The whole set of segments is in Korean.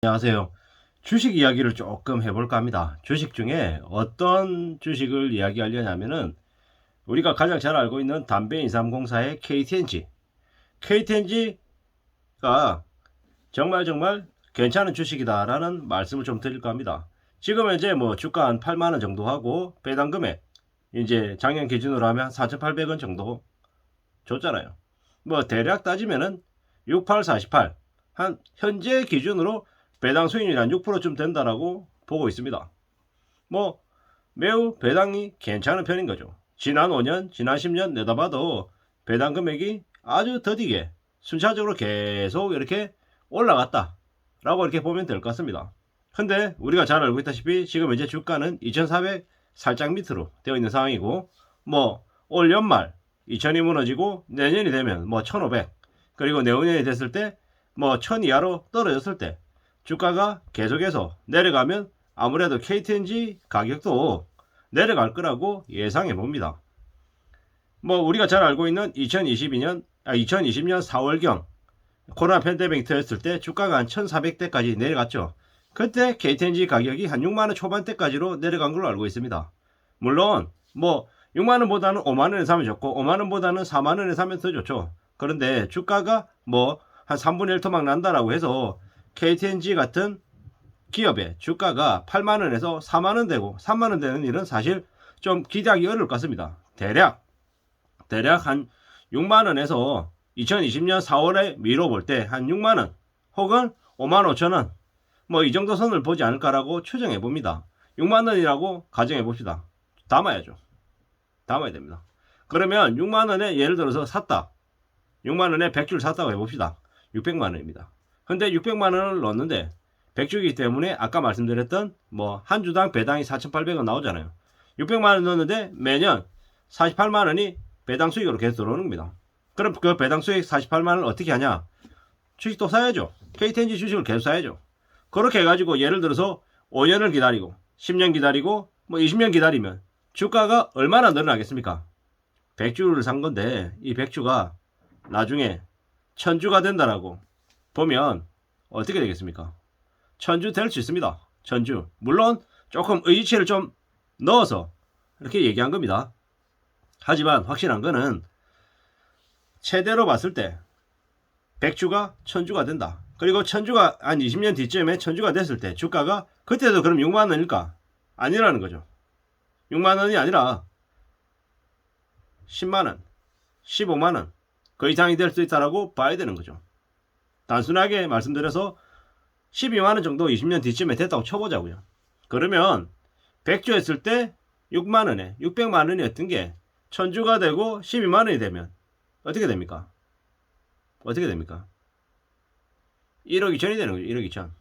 안녕하세요. 주식 이야기를 조금 해볼까 합니다. 주식 중에 어떤 주식을 이야기하려냐면은 우리가 가장 잘 알고 있는 담배인삼공사의 KTNG가 정말 괜찮은 주식이다라는 말씀을 좀 드릴까 합니다. 지금 현재 뭐 주가 한 8만원 정도 하고 배당 금액 이제 작년 기준으로 하면 4,800원 정도 줬잖아요. 뭐 대략 따지면은 68, 48 한 현재 기준으로 배당 수익률이 한 6%쯤 된다라고 보고 있습니다. 뭐 매우 배당이 괜찮은 편인 거죠. 지난 5년, 지난 10년 내다봐도 배당 금액이 아주 더디게 순차적으로 계속 이렇게 올라갔다 라고 이렇게 보면 될 것 같습니다. 근데 우리가 잘 알고 있다시피 지금 이제 주가는 2400 살짝 밑으로 되어 있는 상황이고, 뭐 올 연말 2000이 무너지고 내년이 되면 뭐 1500, 그리고 내후년이 됐을 때 뭐 1000 이하로 떨어졌을 때 주가가 계속해서 내려가면 아무래도 KTNG 가격도 내려갈 거라고 예상해 봅니다. 뭐 우리가 잘 알고 있는 2020년 4월경 코로나 팬데믹 터졌을 때 주가가 한 1400대까지 내려갔죠. 그때 KTNG 가격이 한 6만원 초반대까지로 내려간 걸로 알고 있습니다. 물론 뭐 6만원보다는 5만원에 사면 좋고 5만원보다는 4만원에 사면 더 좋죠. 그런데 주가가 뭐 한 3분의 1 토막 난다라고 해서 KTNG 같은 기업의 주가가 8만원에서 4만원 되고 3만원 되는 일은 사실 좀 기대하기 어려울 것 같습니다. 대략 한 6만원에서 2020년 4월에 미뤄 볼 때 한 6만원 혹은 5만 5천원 뭐 이 정도 선을 보지 않을까라고 추정해 봅니다. 6만원이라고 가정해 봅시다. 담아야죠. 담아야 됩니다. 그러면 6만원에 예를 들어서 샀다. 6만원에 100주를 샀다고 해봅시다. 600만원입니다. 근데 600만원을 넣었는데 100주이기 때문에 아까 말씀드렸던 뭐 한 주당 배당이 4,800원 나오잖아요. 600만원 넣었는데 매년 48만원이 배당 수익으로 계속 들어오는 겁니다. 그럼 그 배당 수익 48만원을 어떻게 하냐? 주식도 사야죠. KTNG 주식을 계속 사야죠. 그렇게 해가지고 예를 들어서 5년을 기다리고 10년 기다리고 뭐 20년 기다리면 주가가 얼마나 늘어나겠습니까? 100주를 산 건데 이 100주가 나중에 1000주가 된다라고 보면 어떻게 되겠습니까? 1000주 될 수 있습니다. 1000주. 물론 조금 의지치를 좀 넣어서 이렇게 얘기한 겁니다. 하지만 확실한 거는 최대로 봤을 때 100주가 1000주가 된다. 그리고 1000주가 한 20년 뒤쯤에 1000주가 됐을 때 주가가 그때도 그럼 6만원일까? 아니라는 거죠. 6만원이 아니라 10만원, 15만원 그 이상이 될 수 있다라고 봐야 되는 거죠. 단순하게 말씀드려서 12만원 정도 20년 뒤쯤에 됐다고 쳐보자고요. 그러면 100주 했을 때 6만원에 600만원이었던 게 1000주가 되고 12만원이 되면 어떻게 됩니까? 어떻게 됩니까? 1억 2천이 되는 거죠. 1억 2천.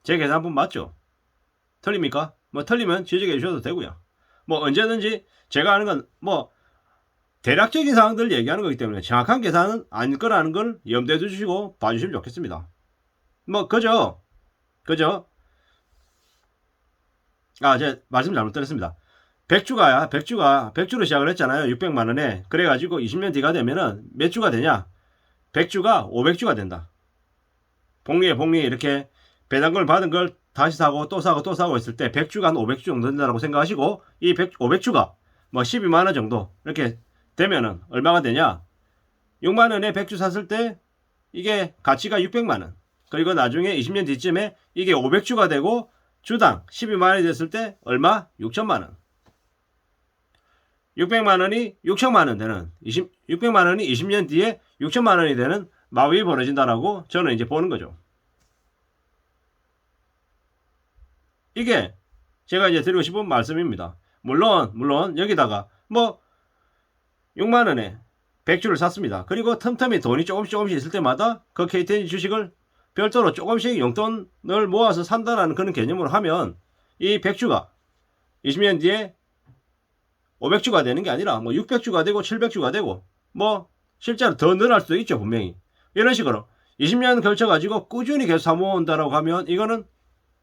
제 계산분 맞죠? 틀립니까? 뭐 틀리면 지적해 주셔도 되고요. 뭐 언제든지 제가 하는 건 뭐 대략적인 사항들을 얘기하는 거기 때문에 정확한 계산은 아닐 거라는 걸 염두에 두시고 봐주시면 좋겠습니다. 뭐 그죠? 제가 말씀 잘못 드렸습니다. 100주로 시작을 했잖아요. 600만원에. 그래가지고 20년 뒤가 되면은 몇 주가 되냐? 100주가 500주가 된다. 복리에 이렇게 배당금을 받은 걸 다시 사고 또 사고 했을 때 100주가 한 500주 정도 된다고 생각하시고 이 500주가 뭐 12만원 정도 이렇게 되면은 얼마가 되냐? 6만원에 100주 샀을 때 이게 가치가 600만원. 그리고 나중에 20년 뒤쯤에 이게 500주가 되고 주당 12만원이 됐을 때 얼마? 6천만원. 600만원이 6천만원 되는 600만원이 20년 뒤에 6천만원이 되는 마법이 벌어진다라고 저는 이제 보는 거죠. 이게 제가 이제 드리고 싶은 말씀입니다. 물론 여기다가 뭐 6만원에 100주를 샀습니다. 그리고 틈틈이 돈이 조금씩 있을 때마다 그 KTNG 주식을 별도로 조금씩 용돈을 모아서 산다라는 그런 개념으로 하면 이 100주가 20년 뒤에 500주가 되는 게 아니라 뭐 600주가 되고 700주가 되고 뭐 실제로 더 늘어날 수도 있죠. 분명히 이런 식으로 20년 걸쳐가지고 꾸준히 계속 사모은다라고 하면 이거는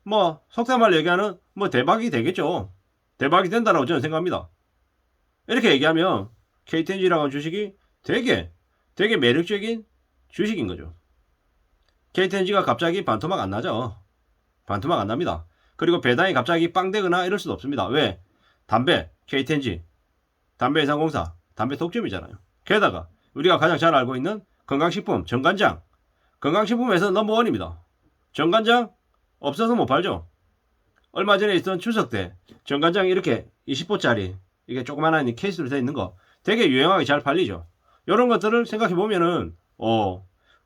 뭐 속담말 얘기하는 뭐 대박이 되겠죠. 대박이 된다라고 저는 생각합니다. 이렇게 얘기하면 KTNG라고 하는 주식이 되게 매력적인 주식인 거죠. KTNG가 갑자기 반토막 안 나죠. 반토막 안 납니다. 그리고 배당이 갑자기 빵 되거나 이럴 수도 없습니다. 왜? 담배, KTNG, 담배해상공사, 담배 독점이잖아요. 게다가 우리가 가장 잘 알고 있는 건강식품, 정관장. 건강식품에서 넘버원입니다. 정관장 없어서 못 팔죠. 얼마 전에 있던 추석 때 정관장 이렇게 20호짜리 이게 조그만한 케이스로 되어 있는 거 되게 유용하게 잘 팔리죠. 이런 것들을 생각해 보면은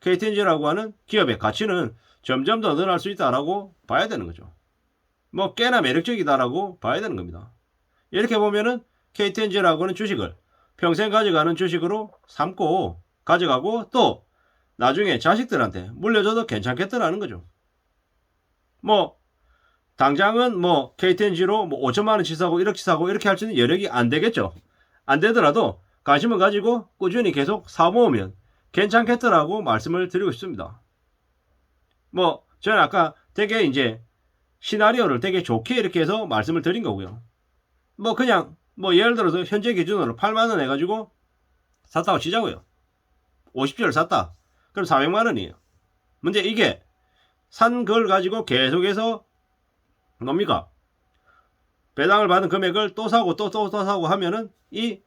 KTNG라고 하는 기업의 가치는 점점 더 늘어날 수 있다라고 봐야 되는 거죠. 뭐 꽤나 매력적이다라고 봐야 되는 겁니다. 이렇게 보면은 KTNG라고 하는 주식을 평생 가져가는 주식으로 삼고 가져가고 또 나중에 자식들한테 물려줘도 괜찮겠더라는 거죠. 뭐 당장은 뭐 KTNG로 뭐 5천만원치 사고 1억치 사고 이렇게 할 수 있는 여력이 안 되겠죠. 안 되더라도 관심을 가지고 꾸준히 계속 사모으면 괜찮겠더라고 말씀을 드리고 싶습니다. 뭐 저는 아까 되게 이제 시나리오를 되게 좋게 이렇게 해서 말씀을 드린 거고요. 뭐 그냥 뭐 예를 들어서 현재 기준으로 8만원 해가지고 샀다고 치자고요. 50주를 샀다. 그럼 400만원이에요. 문제 이게 산 걸 가지고 계속해서 뭡니까? 배당을 받은 금액을 또 사고 또 사고 하면은 이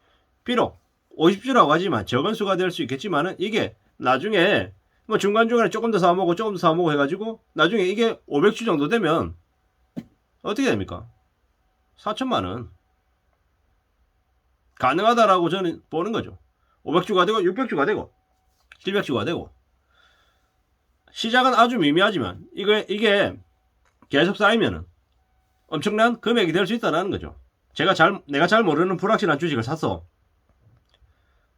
비록 50주라고 하지만 적은 수가 될 수 있겠지만은 이게 나중에 뭐 중간중간에 조금 더 사먹고 조금 더 사먹고 해가지고 나중에 이게 500주 정도 되면 어떻게 됩니까? 4천만원 가능하다라고 저는 보는 거죠. 500주가 되고 600주가 되고 700주가 되고 시작은 아주 미미하지만 이게 계속 쌓이면은 엄청난 금액이 될 수 있다는 거죠. 내가 잘 모르는 불확실한 주식을 샀어.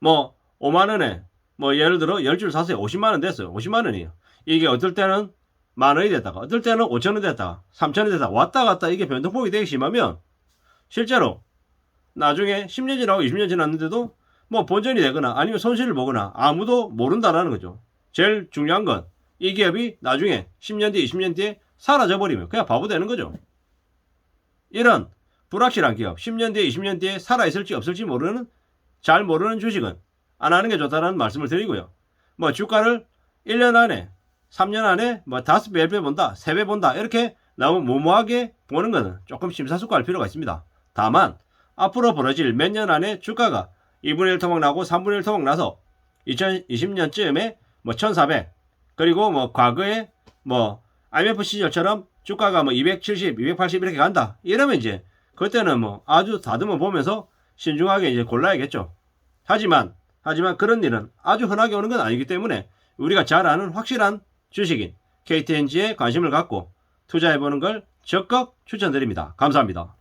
뭐 5만원에 뭐 예를 들어 10주를 샀어요. 50만원 됐어요. 50만원이에요. 이게 어떨 때는 만원이 됐다가 어떨 때는 5천원 됐다가 3천원 됐다가 왔다 갔다 이게 변동폭이 되게 심하면 실제로 나중에 10년 지나고 20년 지났는데도 뭐 본전이 되거나 아니면 손실을 보거나 아무도 모른다라는 거죠. 제일 중요한 건 이 기업이 나중에 10년 뒤 20년 뒤에 사라져 버리면 그냥 바보 되는 거죠. 이런 불확실한 기업 10년 뒤에 20년 뒤에 살아있을지 없을지 잘 모르는 주식은 안 하는 게 좋다는 말씀을 드리고요. 뭐 주가를 1년 안에 3년 안에 뭐 5배, 10배 본다 3배 본다 이렇게 너무 무모하게 보는 것은 조금 심사숙고할 필요가 있습니다. 다만 앞으로 벌어질 몇 년 안에 주가가 2분의 1 토막 나고 3분의 1 토막 나서 2020년쯤에 뭐 1400 그리고 뭐 과거에 뭐 IMF 시절처럼 주가가 뭐 270, 280 이렇게 간다. 이러면 이제 그때는 뭐 아주 다듬어 보면서 신중하게 이제 골라야겠죠. 하지만 그런 일은 아주 흔하게 오는 건 아니기 때문에 우리가 잘 아는 확실한 주식인 KTNG에 관심을 갖고 투자해보는 걸 적극 추천드립니다. 감사합니다.